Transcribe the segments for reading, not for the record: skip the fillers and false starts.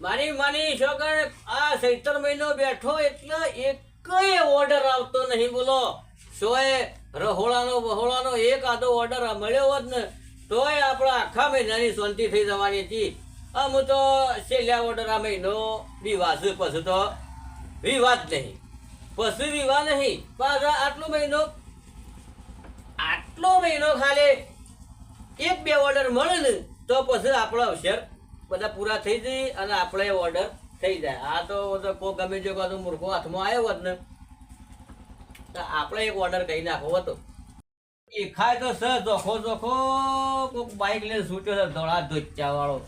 માની છોકર આ ચૈત્ર મહિનો બેઠો એટલે એકય ઓર્ડર આવતો નહીં બોલો. સોય રહોળાનો એક આધો ઓર્ડર મળ્યો હોત ને તોય આપણા આખા મહિનાની શાંતિ થઈ જવાની હતી. હું તો છેલ્લા ઓર્ડર આ મહિનો વિવાહ છે, પછી તો વિવાદ નહીં, પછી વિવાહ નહીં. પાછા આટલો મહિનો ખાલી એક બે ઓર્ડર મળે ને તો પછી આપણો અવસર બધા પૂરા થઈ જાય અને આપણે ઓર્ડર થઈ જાય. આ તો કોઈ ગમે જો કાં મૂર્ખો હાથમાં આવ્યો હોત ને તો આપણે એક ઓર્ડર કહી નાખવો હતો. એ ખાય તો સર જોખો કોઈક બાઇક લઈને છૂટ્યો છે ધોળા ધોચ્યા વાળો.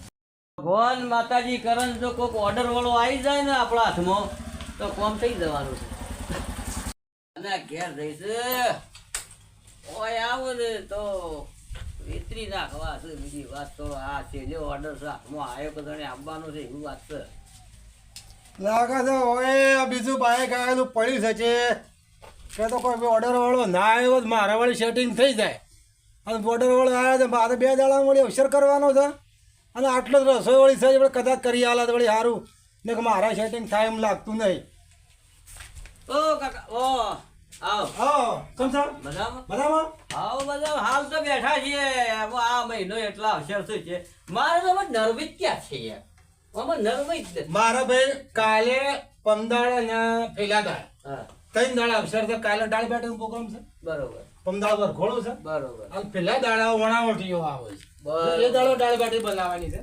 ભગવાન માતાજી કરણ જો કોઈક ઓર્ડર વાળો આવી જાય ને આપણા હાથમાં તો કોમ થઈ જવાનું છે. અને ઘેર જઈશ ઓય આવો ને તો વેતરી નાખવા છે. બીજી વાત તો આ છે જે ઓર્ડર છે હાથમાં આવ્યો કે તને આવવાનો છે એવું વાત છે. લાગે છે ઓય બીજું બાઈક આવેલું પડ્યું છે કે તો કોઈ ઓર્ડર વાળો ના આવ્યો મારા વાળી સેટિંગ થઈ જાય. અને ઓર્ડર વાળો આવ્યો છે મારે 2 દાડા વળી અવસર કરવાનો છે અને આટલો જ રસોઈ વાળી છે વળી કદાચ કરી આલા તો વળી સારું ને કે મારા સેટિંગ થાય એમ લાગતું નહીં. ઓ કાકા ઓ આવો હા કેમ છો? બરાબર બરાબર આવો બધા હાલ તો બેઠા છીએ. આ મહિનો એટલા અવસર શું છે મારે તો નર્વિત ક્યાં છે યાર. આમાં નર્વિત મારા ભાઈ કાલે 15 ને પેલા દાડા 3 દાડા અવસર છે. કાલે દાળ બેઠક પ્રોગ્રામ છે બરોબર. 15 વરઘોડો છે બરોબર. અને પેલા દાડા વણાવટીઓ આવે છે. બરોબર. એ દાડો દાળ બાટી બનાવવાની છે.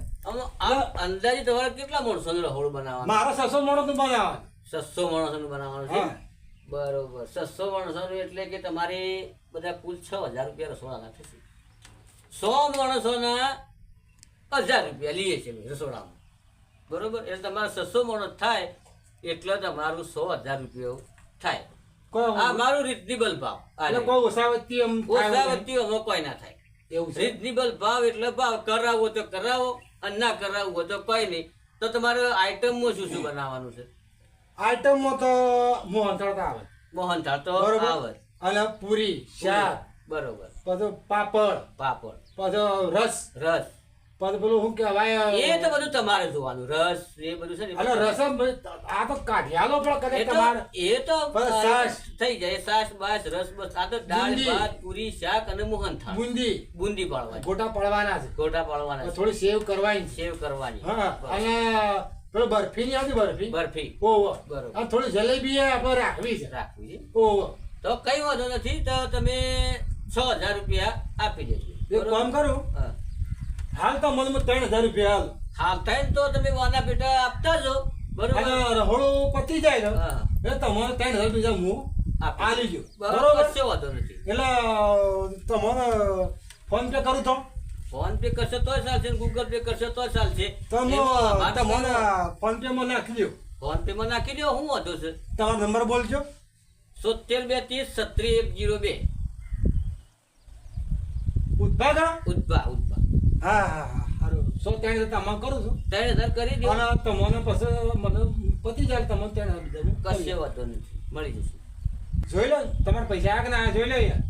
આ અંદાજે તમારે કેટલા માણસોનું રહોડું બનાવવાનું? મારા 600 માણસ નું બનાવવાનું. 600 માણસોનું બનાવવાનું છે. હા. બરોબર. 600 માણસોનું એટલે કે તમારે બધા કુલ 6000 રૂપિયા રસોડાના થશે. 100 માણસોના 1000 રૂપિયા લઈએ છીએ રસોડામાં. બરોબર. એટલે તમારે 600 માણસ થાય એટલે તમારું 100,000 રૂપિયા થાય. આ મારું રિઝનેબલ ભાવ. એટલે કોઈ ઓસાવતી એમ ઓછાવતી હવે કોઈ ના થાય. એવું છે. રિઝનેબલ ભાવ એટલે ભાવ. કરાવો તો કરાવો અને ના કરાવવો તો કોઈ નહીં. તો તમારે આઈટમમાં શું શું બનાવવાનું છે? આઈટમમાં તો મોહનથાળ તો આવે, મોહનથાળ તો બરોબર. આવે. અને પૂરી શાક બરોબર. પછી પાપડ પાપડ પછી રસ રસ પછી પેલું શું કહેવાય એ તો બધું તમારે જોવાનું. રસ એ બધું છે ને અને રસમ આ તો કાઢિયાલો પણ કદાચ તમારે એ તો બસ છાશ. થઈ જાય. છાશ બાસ રસ બસ. આ તો દાળ બુંદી. ભાત પૂરી શાક અને મોહનથાળ બુંદી બુંદી પાડવાની. ગોટા પડવાના છે, ગોટા પાડવાના છે. થોડી સેવ કરવાની છે. સેવ કરવાની. હા બસ. અને પેલો બરફી ની આવતી બરફી બરફી ઓહો બરોબર. અને થોડી જલેબી આપણે રાખવી છે. રાખવી છે. ઓહો તો કઈ વાંધો નથી. તો તમે 6000 રૂપિયા આપી દેજો. એક કામ કરું હા. હાલ તો મને 3000 રૂપિયા હાલ હાલ થાય ને તો તમે વાના પેટા આપતા જો. બરોબર. અને રહોડું પતી જાય ને હા. એટલે તમારે 3000 રૂપિયા હું આલી ગયો. બરોબર. બરોબર કશો વાંધો નથી. એટલે તમારે ફોન પે કરું તો ફોન પે કરશો તો ચાલશે, ગૂગલ પે કરશો તો ચાલશે. તમે મને ફોન પે માં નાખી દો. ફોન પે માં નાખી દો. શું વાંધો છે? તમારો નંબર બોલજો. 7230 ઉદ્ભાગા ઉદ્ભા હા હા હા સારું 130 તમારે કરું છું 3000 કરી દો. અને તમને પછી મને પતી જાય તમને 3000 કશો રૂપિયા વાંધો નથી. મળી જશે. જોઈ લો તમારે પૈસા આવ્યા કે ના જોઈ લો યાર.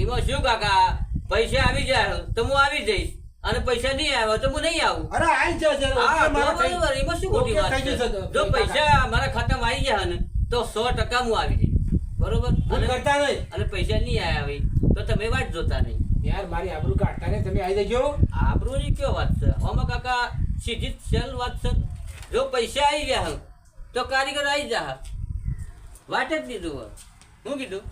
એમાં શું કાકા, પૈસા આવી જાય તો હું આવી જઈશ અને પૈસા નહીં આવ્યા તો હું નહીં આવું. અરે આઈ જશે હા, બરોબર. એમાં શું ખોટી વાત છે? જો પૈસા મારા ખાતામાં આવી જાય ને તો 100% હું આવી જઈશ. બરોબર. ભૂલ કરતા નહીં અને પૈસા નહીં આવ્યા હોય તો તમે વાટ જોતા નહીં. યાર મારી આબરૂ કાઢતા નહીં તમે આવી જજો. આબરૂની કયો વાત છે? આમાં કાકા સીધી જ સરળ વાત છે. જો પૈસા આવી ગયા તો કારીગર આવી જા. વાટ જ દીધું હોય. શું કીધું?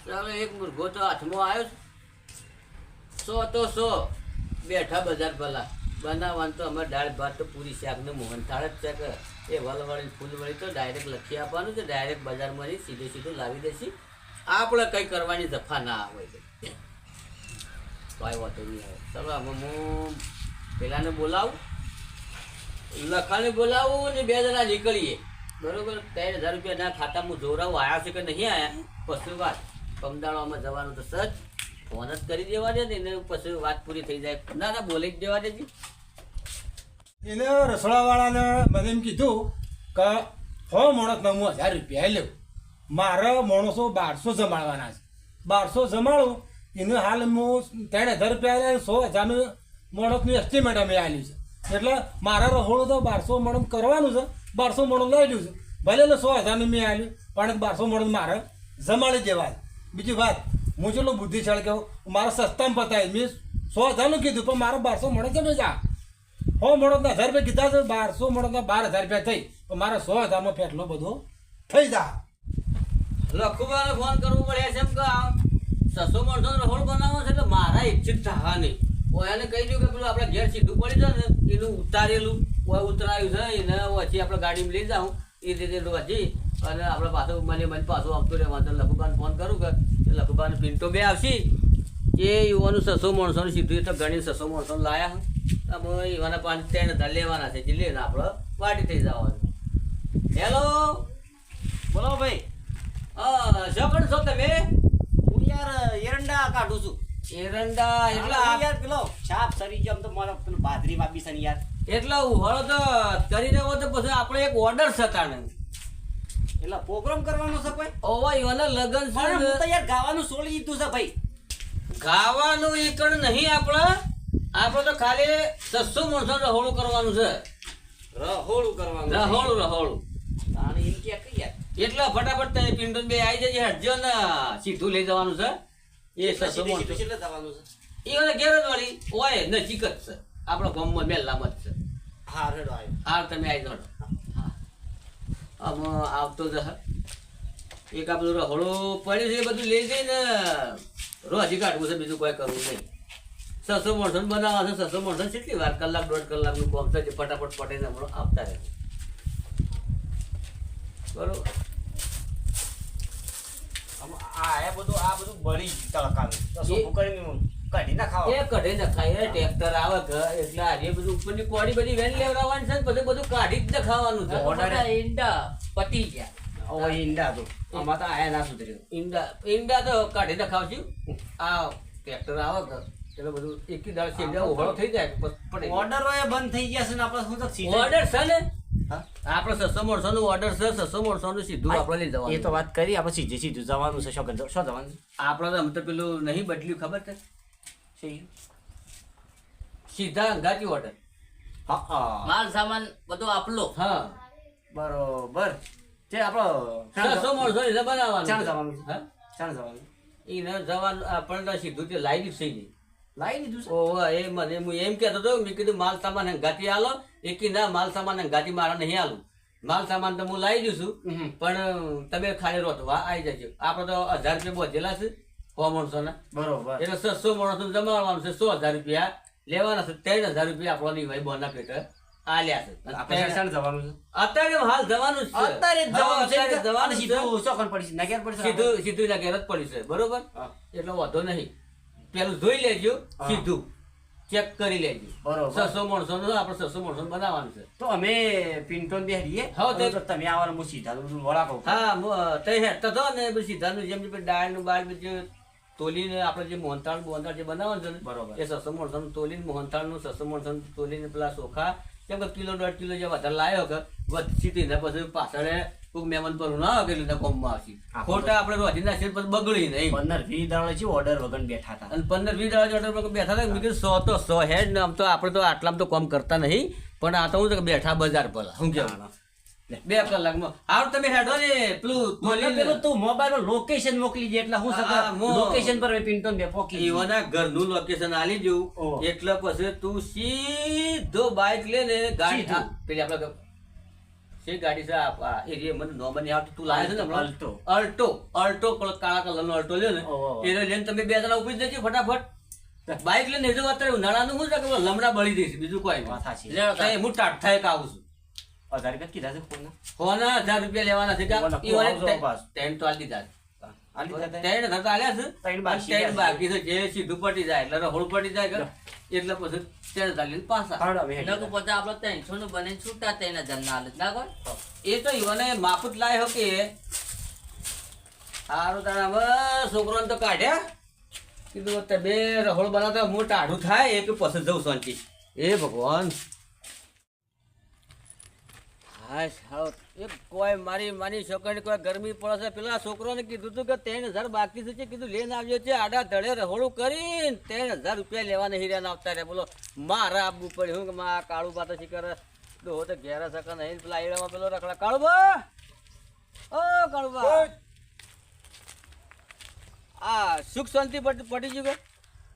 ચાલો એક મુર્ગો તો હાથમાં આવ્યો છે. 100 તો 100 બેઠા બજાર ભલા બનાવવાનું તો અમારે દાળ ભાત તો પૂરી શાક ને મોહનથાળ જ છે કે એ વલવળી ફૂલવળી તો ડાયરેક્ટ લખી આપવાનું છે. ડાયરેક્ટ બજારમાં સીધું લાવી દેશી. આપણે કંઈ કરવાની જફા ના આવે. કોઈ વાતો નહીં આવે. ચાલો આમાં હું પેલાને બોલાવું, લખાને બોલાવું ને 2 જણા નીકળીએ. બરોબર. 3000 રૂપિયાના ખાતામાં જોરાવું આવ્યા છે કે નહીં આવ્યા પછી વાત. કમદાળામાં જવાનું તો સજ ફોન જ કરી દેવા દે ને એને પછી વાત પૂરી થઈ જાય. ના ના બોલી જ દેવા દેજી. એને રસોડાવાળાને મને એમ કીધું કે 100 માણસના હું 1000 રૂપિયા લેવું. મારા માણસો 1200 જમાડવાના છે. 1200 જમાડું એને હાલ હું 3000 રૂપિયા 100,000 માણસનું એસ્ટિમેટ અમે આપ્યું છે. એટલે મારા રહોળું તો 1200 મણ કરવાનું છે, 1200 મણ લઈ લીધું છે. ભલે ને 100,000 મેં આલ્યું પણ 1200 મણ મારે જમાડી જવાય. બીજી વાત, હું જેટલો બુદ્ધિશાળી કહું, મારે સસ્તામાં પતાવી. મેં 100,000 કીધું પણ મારે 1200 મણ છે. જા 100 મણના 1000 રૂપિયા કીધા છે, 1200 મણના 12,000 રૂપિયા થઈ, તો મારા 100,000માં ફેટલો બધો થઈ જા. લખુબાને ફોન કરવો પડે છે એમ કે 600 માણસો રહોળ બનાવવાનો છે એટલે મારા ઈચ્છિત થવા નહીં. એને કહી દઉં કે પેલું આપણે ઘેર સીધું પડી જાય ને એનું ઉતારેલું ઉતરાયું છે એને પછી આપણે ગાડીમાં લઈ જાઉં એ રીતે પછી અને આપણે પાછું મને પાછું આવતું રહેવાનું તો લખુબાને ફોન કરું કે લખુબાને પિન્ટો બે આવશે એ યુવાનું 600 માણસોને સીધું તો ગણી 600 માણસોને લાયા અમે એવાના 5-3 લેવાના છે જે લઈને આપણે વાટી થઈ જવાનું. હેલો બોલો ભાઈ. શું છો તમે? હું યાર એરંડા કાઢું છું. એરંડા એટલા યાર પેલો છાપ સરી ગયો આમ તો મારો પેલો બાદરી વાપી છે ને યાર. એટલા ઉહળો તો કરી દેવો તો પછી આપણે એક ઓર્ડર થતા ને એટલે પ્રોગ્રામ કરવાનો છે કોઈ? ઓવા એવાના લગન પણ હું તો છે યાર ગાવાનું છોડી દીધું છે ભાઈ. ગાવાનું ઈકણ નહીં આપણે તો ખાલી 600 માણસો રહોળું કરવાનું છે. રહોળું કરવાનું છે. રહોળું તાણે એમ કે કઈ યાર એટલે ફટાફટ તમે પિન્ટુ બે આવી જજે હટજો ને સીધું લઈ જવાનું છે. એ 600 માણસો કેટલે જવાનું છે? એ ઓલે ગેરજ વાળી ઓય નજીક જ છે આપણા ગામમાં મેલામાં જ છે. હા રેડો આવ્યો. હાલ તમે આવી જાઓ. આમાં આવતો જ એક આ બધું રહોળું પડ્યું છે એ બધું લઈ જઈને રોજી કાઢવું છે, બીજું કોઈ કરવું નહીં. 600 માણસો બનાવવા છે. 600 માણસો કેટલી વાર, કલાક 1.5 કલાકનું કામ છે. ફટાફટ પટીને હમણાં આવતા રહે. બરોબર. આ બધું બળી તળકાનું તો શું કરીને કાઢી ના ખાવા. એ કઢે નખાય ટ્રેક્ટર આવે ઘર એટલે આજે બધું ઉપરની કોડી બધી વેન લેવડાવવાની છે ને પછી બધું કાઢી જ નખાવાનું છે. ઓર્ડર ઈંડા પતી ગયા. ઓ ઈંડા તો આમાં તો આયા ના સુધર્યું. ઈંડા તો કાઢી નખાવશું. આ ટ્રેક્ટર આવે ઘર એટલે બધું એકી દાળ સીધા ઉભો થઈ જાય પછી ઓર્ડરો એ બંધ થઈ ગયા છે ને આપણે શું તો સીધા ઓર્ડર છે ને હા? આપણે 600 માણસોનું ઓર્ડર છે. 600 માણસોનું સીધું આપણે લઈ જવાનું. એ તો વાત કરી આપણે સીધું જવાનું છે. શું જવાનું આપણે તો આમ તો પેલું નહીં બદલ્યું ખબર છે છે? સીધા અંગાતી ઓર્ડર. હા માલ સામાન બધો આપલો. હા બરોબર. તે આપણો 600 માણસો એટલે બનાવવાનું. ચાલ જવાનું છે. હા ચાલ જવાનું એને જવાનું આપણને સીધું તે લાવી દીધું છે. લાવી દીધું છે. ઓહો એ મને હું એમ કહેતો હતો મેં કીધું માલ સામાન હંગાતી આલો એકી ના માલ સામાન હંગાતી મારા નહીં આલું. માલ સામાન તો હું લાવી દઉં છું પણ તમે ખાલી રોતવા આવી જજો. આપણે તો 1000 રૂપિયા બોધેલા છે 100 માણસોના બરોબર. એટલે 600 માણસો જમાડવાનું છે. 100,000 રૂપિયા લેવાના છે. 3,000 રૂપિયા આપણો ભાઈ બોના પેટે આલ્યા છે. આપણે શાણ જવાનું છે? અત્યારે હાલ જવાનું જ છે. અત્યારે જ જવાનું છે. અત્યારે જવાનું છે. સીધું ચોકન પડી છે. નગર પડી છે. સીધું ના ઘેર જ પડ્યું છે. બરોબર. હા. એટલે વાંધો નહીં. પેલું જોઈ લેજો સીધું ચેક કરી લેજો. બરોબર. 600 માણસો નું આપણે 600 માણસો બનાવવાનું છે. તો અમે પિન્ટોન બેહરીએ. હા, તે- તો તમે આવવાનું હું સીધા બધું વળાકો. હા તે હેઠતા હતો ને પછી સીધાનું જેમ જે દાળનું બાળ બીજું તોલીને આપણે જે મોહનતાળ જે બનાવવાનું છે ને બરોબર. એ 600 માણસોનું તોલીને મોહનતાળનું 600 માણસોનું તોલીને પેલા ચોખા કેમ કે કિલો 1.5 કિલો જે વધારે લાવ્યો કે વધતી ને પછી પાછળ કોઈક મહેમાન પર ના આવે એટલે કોમમાં આવશે. ખોટા આપણે રોજી નાખીએ પછી બગડી નહીં. 15-20 દાડા છે ઓર્ડર વગર બેઠા હતા. અને 15-20 દાડા ઓર્ડર પર બેઠા હતા મેં કીધું 100 તો 100 હેડ ને આમ તો આપણે તો આટલામાં તો કામ કરતા નહીં પણ આ તો હું તો બેઠા બજાર પર શું કહેવાનું 2 કલાકમાં હાલ તમે હેડો ને પેલું મને તોલીને પેલું તું મોબાઈલમાં લોકેશન મોકલી દે એટલે હું હા, લોકેશન પર પિન્ટોન બે પોકી એવાના ઘરનું લોકેશન આલી ઓહ. જવું એટલે પછી તું સીધો બાઇક લઈને ગાડી સીધું. પેલી આપણે છે ગાડી છે એરિયા મને નો બની આવતું તું લાવે છે ને હમણાં? અલ્ટો. અલ્ટો પેલો કાળા કલરનો અલ્ટો લ્યો ને ઓહ. એને લઈને તમે 2 જણા ઉપરી જજો ફટાફટ બાઇક લઈને જો અત્યારે ઉનાળાનું શું છે કે પેલો લમડા બળી દઈશ બીજું કોઈ વાત સાચી. નહીં હું ટાટ થાય કે આવું છું 1000 રૂપિયા કીધા છે ફોનના. કોના 1000 રૂપિયા લેવાના છે કોના? કે ઈ વાળે આવજો પાસ. 3 તો આલી દીધા આ લીધા હતા? 3 હજાર તો આલ્યા છે ત્રણ બાકી ત્રણ છે. બાકી છે જે સીધું પટી જાય એટલે રહોળ પટી જાય કે એટલે પછી 3,000 લઈને પાછા હાલો, હવે હેડી લોકો બધા આપણે 300 નું બને છૂટા 3,000 ના હાલત ના કોઈ એ તો ઈવને માફત લાયો કે સારું તારા હવે છોકરાને તો કાઢ્યા કીધું તમે રહોળ બનાવતા હું ટાઢું થાય એ કે પછી જવું શાંતિ એ ભગવાન હાશ હાવ એ કોઈ મારી છોકરીને કોઈ ગરમી પડે છે પેલા છોકરોને કીધું તું કે 3,000 બાકી છે કીધું લઈને આવજો છે આડા ધડે રહોડું કરીને 3,000 રૂપિયા લેવા નહીં રહ્યા આવતા રે બોલો મારા આપવું પડ્યું હું કે માં કાળું બા તો શીખર તો ઘેર સકા નહીં પેલા એડામાં પેલો રખડા કાળુબા ઓ કાળુબા આ સુખ શાંતિ પડી ગયું કે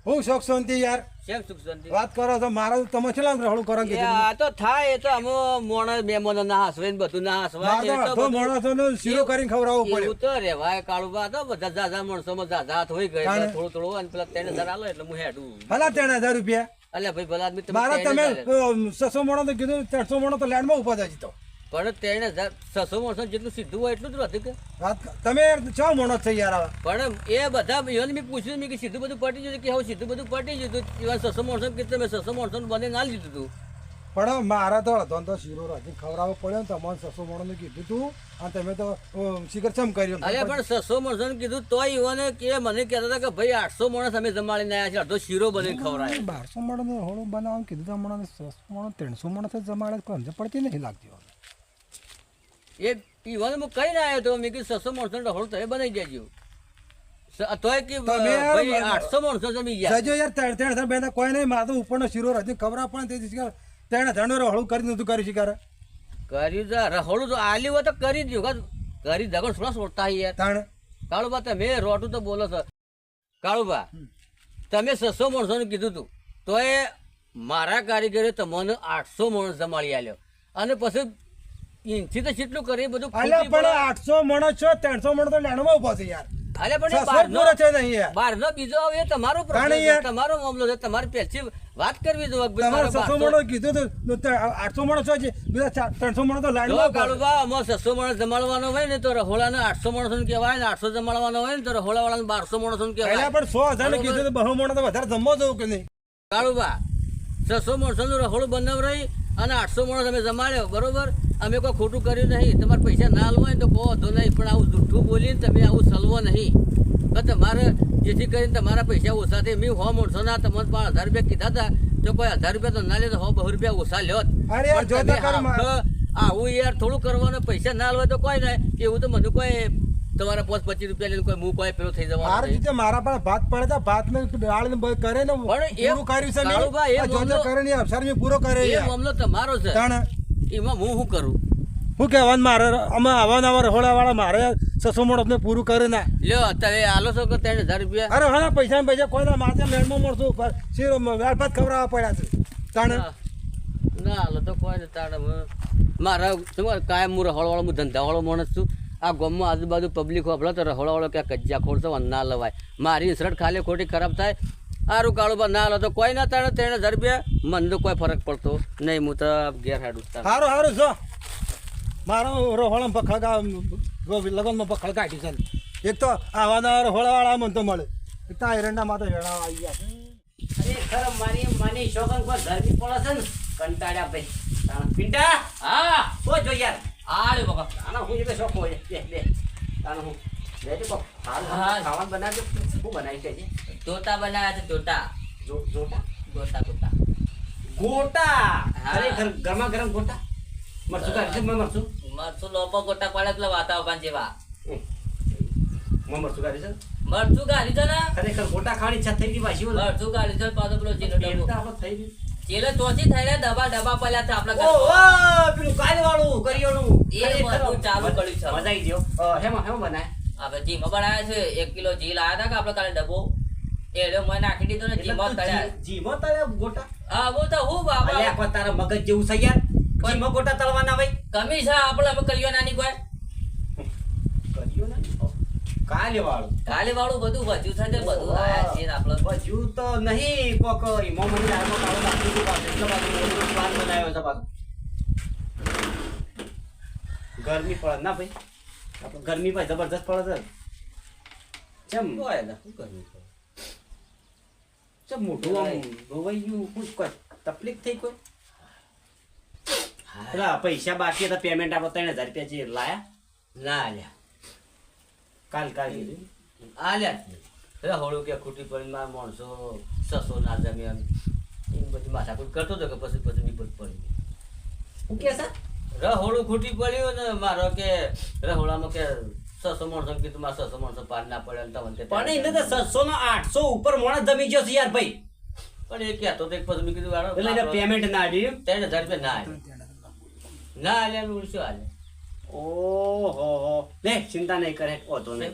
હું શોખ શાંતિ યાર કેમ સુખ શાંતિ વાત કરો તો મારા તમે છેલ્લા રહોડું કરો એ કીધું આ તો થાય એ તો અમે મોણ મહેમાનો ના હસવે ને બધું ના હસવાય મારે એ તો તો બધું- માણસોને શીરો કરીને ખવડાવવું પડે એવું તો રેવાય કાળુબા તો બધા ઝાઝા માણસોમાં ઝાઝા હોય ગઈ તાણે. થોડું અને પેલા 3,000 આલો એટલે હું હેડું ભલા 3,000 રૂપિયા અલ્યા ભાઈ ભલા આદમી મારા તમે 3,000 600 મણો તો કીધું 300 મણો તો લેન્ડમાં ઉભા થાય તો પણ 3,000 600 માણસો જેટલું સીધું હોય એટલું જ હતું કે વાત તમે ચા મણો છે યાર આવા પણ એ બધા એને મેં પૂછ્યું મેં કે સીધું બધું પટી ગયું કે હવે સીધું બધું પટી ગયું તું એવા 600 માણસો કે તમે 600 માણસો બને ના લીધું તું પણ મારા તો હતો ને તો શીરો રાજી ખવડાવવો પડ્યો ને તમારે 600 મણોનું કીધું તું અને તમે તો શિખર ચમ કર્યું અલ્યા પણ 600 માણસો કીધું તોય ઈવોને કે મને કહેતા હતા કે ભાઈ 800 માણસ અમે જમાડીને આવ્યા છે અડધો શીરો બની ખવડાય 1200 મણોનું હોળું બનાવવાનું કીધું તો મણો 600 મણો 300 મણો તો જમાડે તો સમજ પડતી નહીં લાગતી એ ઈવોને હું કહીને આવ્યો તો મેં કીધું 600 માણસો ઢોળ તો એ બનાવી દેજો તોય કે ભાઈ 800 માણસો જમી ગયા સજો યાર 3,000 બેના કોઈ નહીં મારે તો ઉપરનો શીરો રાજી ખવડાવ પણ તે શિખર 3,000 હોળું કરી નતું કર્યું શિખર કર્યું તો રહોડું તો આલ્યું હોય તો કરી દઉં કરી દગણ થોડા છોડતા યાર તાણ કાળુબા તમે રોટું તો બોલો છો કાળુબા તમે 600 માણસોનું કીધું તું તો એ મારા કારીગરે તમને 800 માણસ જમાડી આલ્યો અને પછી ઇંચી તો કેટલું કરે બધું અલ્યા પણ 800 મણો છો 300 મણો તો લેન્ડમાં ઉભો છે યાર અલે પણ 600 બહારનો પૂરો છે નહીં યાર બહારનો બીજો આવે એ તમારો problem તાણે છે, યાર. તમારો મામલો છે તમારે પહેલથી વાત કરવી જોઈએ કે તમારે ભાઈ 600 મણો કીધું તો 800 મણો છો છે બીજા 300 મણો તો જો લાઈનમાં ઉભા છે. કાળુબા આમાં 600 માણસ જમાડવાનો હોય ને તો રહોળાને 800 માણસોને કહેવાય ને 800 જમાડવાનો હોય ને તો રહોળાવાળાને 1200 માણસોને પહેલા કહેવાય પણ 100,000 ને કીધું તો 200 મણો તો વધારે જમવા જવું કે નહીં કાળુબા 600 માણસોનું રહોળું બનાવરાઈ અને 800 માણસ અમે જમાડ્યો બરોબર અમે કોઈ ખોટું કર્યું નહીં તમારે પૈસા ના આલવા હોય તો કહો વાંધો નહીં પણ આવું જૂઠું બોલીને તમે આવું સલવો નહીં તો તમારે જેથી કરીને તમારા પૈસા ઓછા થાય મેં 100 માણસોના તમને 1000 રૂપિયા કીધા હતા તો કોઈ 1000 રૂપિયા તો ના લે તો 100 રૂપિયા ઓછા લ્યો જ. અરે યાર, પણ જો તો તમે ખરું આવું યાર થોડું કરવાનું પૈસા ના આલવા તો કોઈ નહીં એવું તો મને કોઈ તમારા 25 રૂપિયા લઈને કોઈ હું કોઈ પેલો થઈ જવાનું મારે નહીં. રીતે મારા પાસે ભાત પડે તો ભાત ને દાળ ને બધું કરે ને પણ એ પૂરું કર્યું છે કાળુબા, એ મેં. આ જો મામલો- કરે ને અવસર મેં પૂરો કરે એ યાર મામલો તમારો છે તાણે એમાં હું શું કરું શું કહેવાનું મારે અમે આવા રહોડા વાળા મારે 600 મણો ને પૂરું કરે ના લ્યો અત્યારે આલો છો કે 3,000 રૂપિયા અરે હા પૈસા ને પૈસા કોઈ ના માથે લેન્ડમાં મળશું ઉપર શીરો દાળ ભાત ખવડાવવા પડ્યા છે તાણે ના હાલો તો કોઈ નહીં તાણે મારા શું કાયમ હું રહોળવાળો હું ધંધાવાળો માણસ છું આ ગામમાં આજુબાજુ પબ્લિક હોભળો તો રહોળવાળો ક્યાં કજ્જા ખોડતો ના લવાય મારી ઇન્સરટ ખાલી ખોટી ખરાબ થાય સારું કાળુબા ના હાલો તો કોઈ ના તાણે 3,000 રૂપિયા મને તો કોઈ ફરક પડતો નહીં હું તો ઘેર હાડું તાણે. સારું સારું જો મારો રહોળામાં પખડકા લગનમાં પખડ કાઢી છે એક તો આવાના રહોળાવાળા મને તો મળે એક તો એરંડામાં તો હેડા આવી ગયા છે અરે ખરો મારી શોખન કોઈ ગરમી પડે છે ને કંટાળ્યા ભાઈ પિંટા હા ઓ જો યાર આરે બકા આના હું જે શોખ હોય બે આના હું લેજે કો હાલ હા. ખાવાનું બનાવજો શું બનાવી છે ટોટા બનાવ્યા છે ટોટા જોટા ગોટા ગોટા હા. ખરેખર ગરમા ગરમ ગોટા મરચું કાઢી છે મરચું મરચું લોપો ગોટા પડે પેલા વાતાવરણ જેવા મરચું કાઢી છે મરચું ગાડી છે ને ખરેખર ગોટા ખાવાની ઈચ્છા થઈ ગઈ પાછી બોલો મરચું ગાડી છે પાછો પેલો જીનો ડબ્બો આપણે થઈ ગયું ચેલે ચોથી થઈ રહ્યા ડબ્બા પડ્યા છે આપણા ઓ ઘરમાં. ઓ પેલું કાલ વાળું કરિયોનું એ બધું ચાલુ કર્યું છે. મજા આવી ગયો હેમાં બનાય આપણે જીમાં બનાવ્યા છે 1 કિલો જી લાયા હતા કે આપણે કાલે ડબ્બો એડો મેં નાખી દીધો ને જીમાં તળ્યા જીમો તળ્યા ગોટા હા હું તો હું બાબા અલ્યા કોઈ તારા મગજ જેવું છે યાર જીમો ગોટા તળવાના ભાઈ કમી છે આપણે હવે કર્યો નાની કોઈ કર્યો ને કાલે વાળું કાલે વાળું બધું વધ્યું છે તે બધું આયા છે ને આપણે હજુ તો નહીં કોક ઈમો મને લાગો કાળો નાખી દીધું પાછું એટલે પાછું મોટું પ્લાન બનાવ્યો છે પાછું ગરમી પડે ના ભાઈ આપણે ગરમી ભાઈ જબરદસ્ત પડે છે ચમ કોઈ ના, શું કરવું છે? ચમ મોઢું આમ ધોવાઈ ગયું શું કોઈ તકલીફ થઈ કોઈ પેલા પૈસા બાકી હતા પેમેન્ટ આપણે 3,000 રૂપિયા જે લાયા ના આલ્યા કાલ કીધું આલ્યા જ નહીં. પેલા હોળું કે ખૂટી પડી મારા માણસો 600 ના જમે એમ બધી માથાકૂટ કરતો હતો કે પછી વિપત પડી હું કે છે રહોળું ખૂટી પડ્યું ને મારો કે રહોળામાં કે 600 માણસો કીધું મારે 600 માણસો પાર ના પડે ને તમને પણ એને તો 600 નો 800 ઉપર મોણસ જમી ગયો છે યાર ભાઈ. પણ એ કહેતો તો એક પછી મેં કીધું વાળો એટલે એને પેમેન્ટ ના આડ્યું. 3000 રૂપિયા ના આલે ના આલે નું શું આલે ઓહો લે ચિંતા નહીં કરે હોતો નહીં,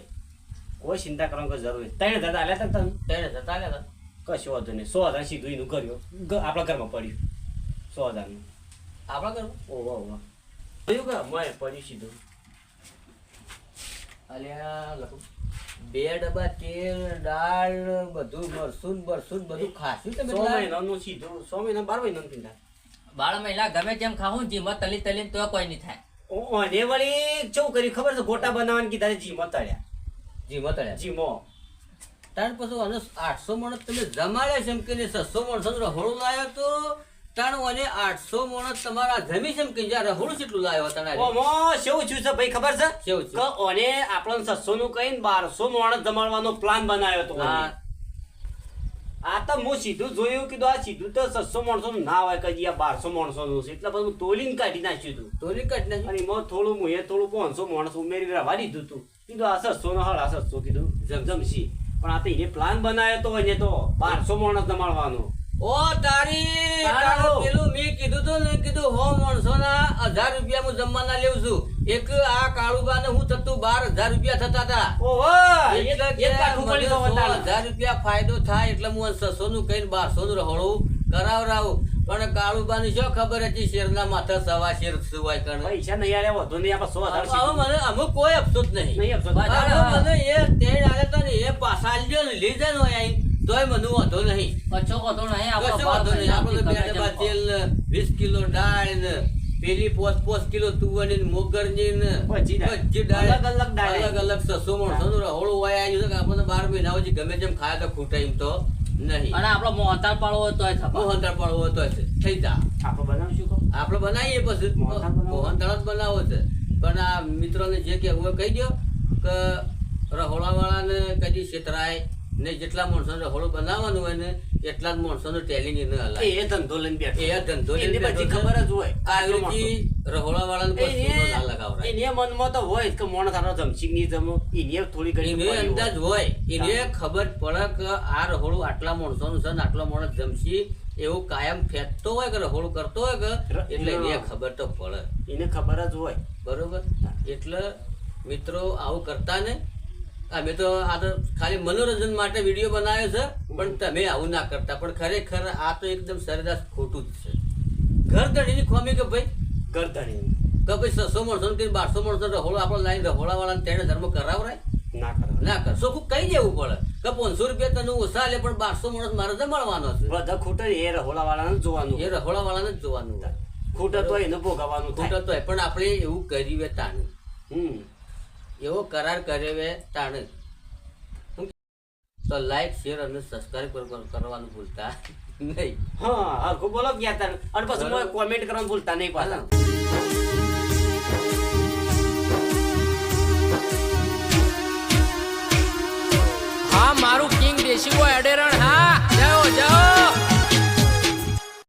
કોઈ ચિંતા કરવાની કોઈ જરૂર નહીં. 3000 આલ્યા તા તમે? 3000 આલ્યા હતા કશો વાંધો નહીં. 100,000 સીધું એનું કર્યો આપણા ઘરમાં પડ્યું 100,000 નું. આપણા ઘરમાં ઓહો ઓહો જોયું કે મોય પડ્યું સીધું. અલ્યા લખો 2 ડબ્બા તેલ દાળ બધું મરસું બધું ખાસું તમે 100 મહિનાનું સીધું 100 મહિના 12 મહિનાનું પીંડા. 12 મહિના ગમે તેમ ખાવું જીમાં તલી તલીને તો કોઈ નહીં થાય. ઓને વળી શું કર્યું ખબર છે? ગોટા બનાવવાની કીધા જીમો તળ્યા. જીમો તળ્યા જીમો તાર પછી અને 800 માણસ તમે જમાડ્યા છે એમ કે 600 માણસ રહોળું લાવ્યો તો તાણ અને 800 માણસ તમારા જમી છે એમ કે જ્યાં રહોળું કેટલું લાવ્યો તાણે ઓમો શું થયું છે ભાઈ ખબર છે? કેવું છે? કે ઓને આપણને 600 નું કહીને 1200 માણસ જમાડવાનો પ્લાન બનાવ્યો હતો. હા. આ તો હું સીધું જોયું કીધું આ સીધું તો 600 માણસો નું ના હોય કદી આ 1200 માણસો નું છે એટલે પછી હું તોલીને કાઢી નાખ્યું હતું. તોલી કાઢ નાખી અને એમાં થોડું 500 માણસ ઉમેરી રવા દીધું હતું. કીધું આ 600 નો હળ આ 600 કીધું જમજમશી. પણ આ તો એને પ્લાન બનાવ્યો તો એને તો 1200 માણસ જમાડવાનો. ઓ તારી તારો. તારું પેલું મેં કીધું તો ને કીધું 100 માણસોના 1000 રૂપિયા હું જમવાના લેવું છું. એક આ કાળુબા ને હું થતું 12000 રૂપિયા થતા હતા. ઓહો એટલે એક કે કાઠું મને પડી તો વધારે. 100,000 રૂપિયા ફાયદો થાય એટલે હું 600 નું કહીને 1200 નું રહોળું કરાવરાવું. પણ કાળુબાની શું ખબર હતી શેરના માથે સવા શેર સુવાય કણ પૈસા નહીં આલ્યા વધુ નહીં આપણે 100,000 હવે મને અમુક કોઈ અફસોસ નહીં. નહીં અફસોસ. હવે મને એ તેડ આલે તો ને એ પાછા આલજો ને લઈ જાય ને હોય અહીં તોય મને વાંધો નહીં. કશો વાંધો નહીં. આપણો કશો વાંધો નહીં. આપણે તો 2 ગમે તેમ ડબ્બા ખાઓ. તેલ ને 20 કિલો દાળ ને પેલી 5 કિલો તુવરની ને મોગરની ને બધી દાળ. બધી દાળ. અલગ-અલગ દાળ. અલગ-અલગ 600 માણસોનું રહોળું હોય આવ્યું છે કે આપણને 12 મહિના પછી ગમે તેમ ખાય તો ખૂટે એમ તો નહીં. અને આપણો મોહતાળ પાડવો હોય તોય થપા. મોહનથાળ પાડવો હોય તો થઈ જા આપણે બનાવશું કહો. આપણે બનાવીએ પછી મોહનથાળ બનાવો. મોહનથાળ જ બનાવો છે. પણ આ મિત્રોને જે કહેવું હોય કહી દો કે રહોળાવાળાને કદી છેતરાય ને જેટલા માણસોને રહોળું બનાવવાનું હોય ને એટલા જ માણસોનું ટેલિંગ ન હલાય. એ ધંધો લઈને બેઠો. એ ધંધો લઈને એને બધી બેઠો છે. ખબર જ હોય. આવી રીતે રહોળાવાળાને કોઈ સૂનો ના લગાવરાય. એને મનમાં તો હોય જ કે મોણસ આનો જમશી નહીં જમો. એને થોડી ઘણી એને પડી હોય. અંદાજ હોય એને ખબર પડે કે આ રહોળું આટલા માણસોનું છે ને આટલો માણસ જમશી એવું કાયમ ફેંકતો હોય કે રહોળું કરતો હોય કે એટલે એને ખબર તો પડે. એને ખબર જ હોય. બરોબર. એટલે મિત્રો આવું કરતા ને અમે તો આ તો ખાલી મનોરંજન માટે વિડીયો બનાવ્યો છે પણ તમે આવું ના કરતા. પણ ખરેખર આ તો એકદમ સરેરાશ ખોટું જ છે. ઘર ધણીની ખોમી કે ભાઈ ગરદણી કે ભાઈ 600 માણસો કે 1200 માણસો રહોળો આપણે લાઈન રહોળાવાળાને 3000 કરાવરાય ના કરવા. ના કર શું કહી દેવું પડે કે 500 રૂપિયા તને ઓછા લે પણ 1200 માણસ મારે જમાડવાનો છે. બધા ખૂટે એ રહોલા વાળાને જોવાનું. એ રહોળાવાળાને જ જોવાનું હોય. ખૂટે તો એને ભોગવવાનું થાય. ખોટો તો હોય પણ આપણે એવું કરીએ તાણે હમ એવો કરાર કરે તાણે તો લાઈક શેર અને સબસ્ક્રાઇબ કરવાનું ભૂલતા નહીં. હા હરખું બોલો ગયા તાર અને પછી કોમેન્ટ કરવાનું ભૂલતા નહીં પાછા. હા મારું કિંગ દેશી બોય અડેરણ